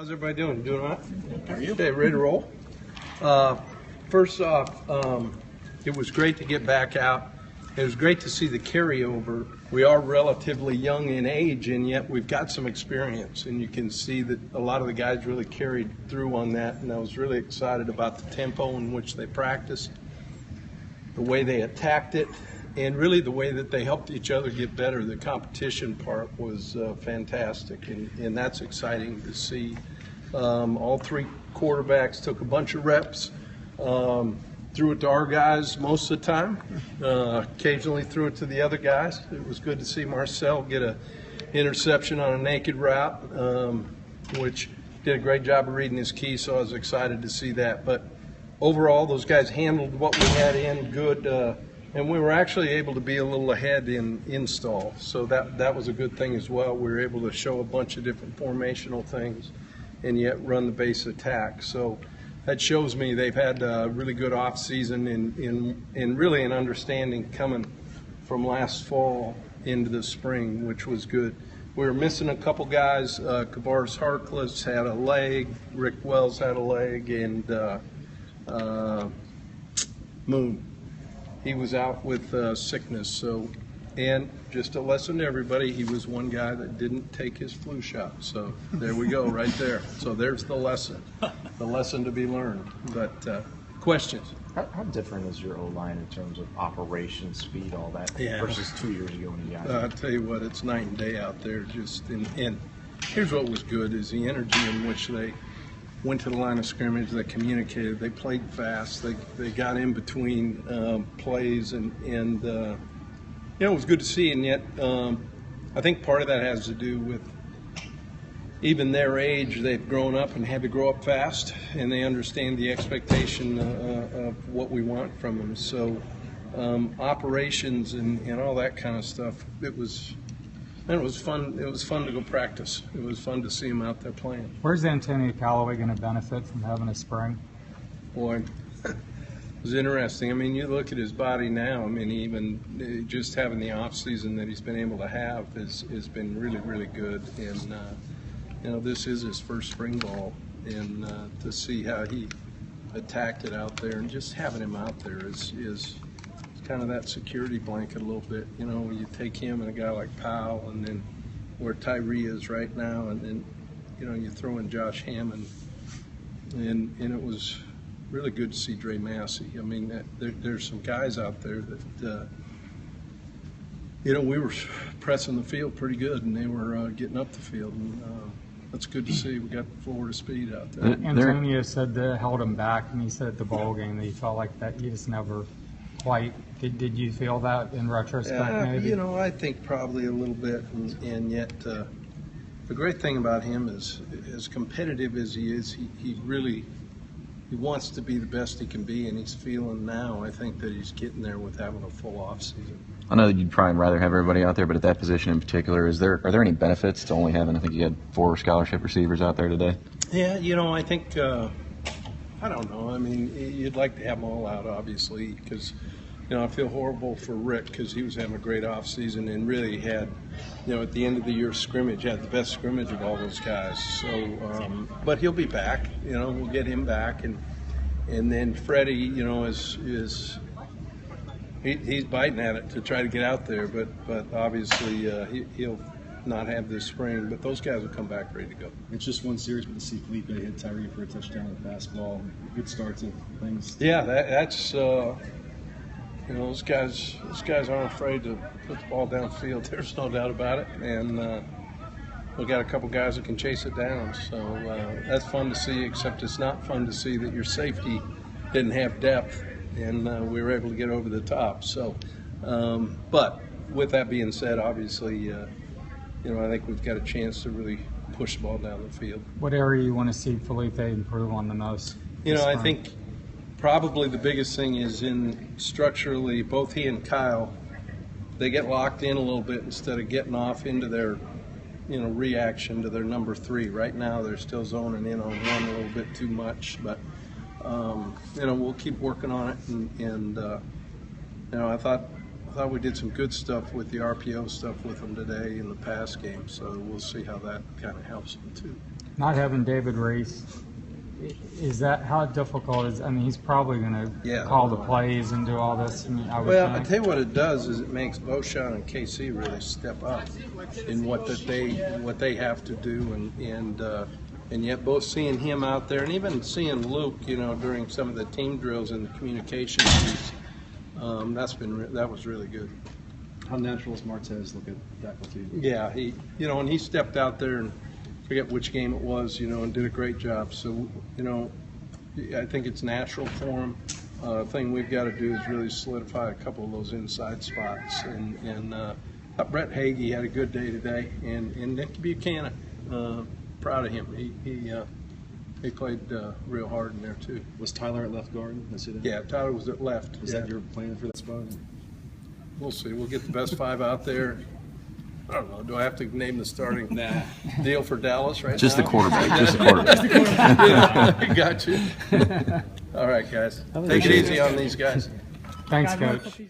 How's everybody doing? Doing all right? How are you? Okay, ready to roll? First off, it was great to get back out. It was great to see the carryover. We are relatively young in age, and yet we've got some experience, and you can see that a lot of the guys really carried through on that, and I was really excited about the tempo in which they practiced, the way they attacked it, and really the way that they helped each other get better. The competition part was fantastic, and that's exciting to see. All three quarterbacks took a bunch of reps, threw it to our guys most of the time, occasionally threw it to the other guys. It was good to see Marcel get an interception on a naked route, which did a great job of reading his key, so I was excited to see that. But overall, those guys handled what we had in good, and we were actually able to be a little ahead in install, so that was a good thing as well. We were able to show a bunch of different formational things and yet run the base attack. So that shows me they've had a really good off season and really an understanding coming from last fall into the spring, which was good. We were missing a couple guys. Kavaris Harkless had a leg, Rick Wells had a leg, and Moon. He was out with sickness. So, and just a lesson to everybody, he was one guy that didn't take his flu shot. So there we go, right there. So there's the lesson to be learned. But questions? How different is your O-line in terms of operation, speed, all that, versus 2 years ago when you got I'll tell you what, it's night and day out there. Just and here's what was good is the energy in which they went to the line of scrimmage, they communicated, they played fast, they got in between plays, and it was good to see. And yet I think part of that has to do with even their age. They've grown up and had to grow up fast, and they understand the expectation of what we want from them. So operations and all that kind of stuff, it was fun. It was fun to go practice. It was fun to see them out there playing. Where's Antonio Callaway going to benefit from having a spring? Boy, it was interesting. I mean, you look at his body now. I mean, even just having the off season that he's been able to have has been really, really good. And this is his first spring ball, and to see how he attacked it out there, and just having him out there is kind of that security blanket a little bit. You take him and a guy like Powell, and then where Tyree is right now, and then you throw in Josh Hammond, and it was really good to see Dre Massey. I mean, there's some guys out there that we were pressing the field pretty good, and they were getting up the field, and that's good to see. We got Florida speed out there. Antonio said that held him back, and he said at the bowl game that he felt like that he just never quite. Did you feel that in retrospect? Maybe? I think probably a little bit, and yet the great thing about him is, as competitive as he is, he really wants to be the best he can be, and he's feeling now, I think, that he's getting there with having a full off season. I know that you'd probably rather have everybody out there, but at that position in particular, are there any benefits to only having, I think you had 4 scholarship receivers out there today? Yeah, I think, I don't know. I mean, you'd like to have them all out, obviously, because, I feel horrible for Rick because he was having a great offseason and really had, at the end of the year scrimmage, had the best scrimmage of all those guys. So, but he'll be back. We'll get him back, and then Freddie, is he's biting at it to try to get out there, but obviously he'll not have this spring. But those guys will come back ready to go. It's just one series, but to see Felipe hit Tyree for a touchdown on the basketball, good start to things. Yeah, that's. Those guys aren't afraid to put the ball downfield. There's no doubt about it, and we got a couple guys that can chase it down. So that's fun to see. Except it's not fun to see that your safety didn't have depth, and we were able to get over the top. So, but with that being said, obviously, I think we've got a chance to really push the ball down the field. What area you want to see Felipe improve on the most? I think probably the biggest thing is in structurally, both he and Kyle, they get locked in a little bit instead of getting off into their, reaction to their number 3. Right now they're still zoning in on one a little bit too much, but, we'll keep working on it. And I thought we did some good stuff with the RPO stuff with them today in the pass game, so we'll see how that kind of helps them too. not having David Reese, is that how difficult is? I mean, he's probably going to Yeah. call the plays and do all this. I mean, I would Well, I think. tell you what it does is it makes Beauchamp and KC really step up in what they have to do, and yet both seeing him out there and even seeing Luke, during some of the team drills and the communication piece, that was really good. How natural is Martez look at tackle too? Yeah, when he stepped out there and forget which game it was, and did a great job. So, I think it's natural for him. Thing we've got to do is really solidify a couple of those inside spots. And Brett Hagee had a good day today, and Nick Buchanan, proud of him. He played real hard in there too. Was Tyler at left guard? I see that. Yeah, Tyler was at left. Is that your plan for that spot? We'll see. We'll get the best 5 out there. I don't know. Do I have to name the starting deal for Dallas right Just now? the quarterback. Just the quarterback. Yeah, got you. All right, guys. Take it easy on these guys. Thanks, Coach.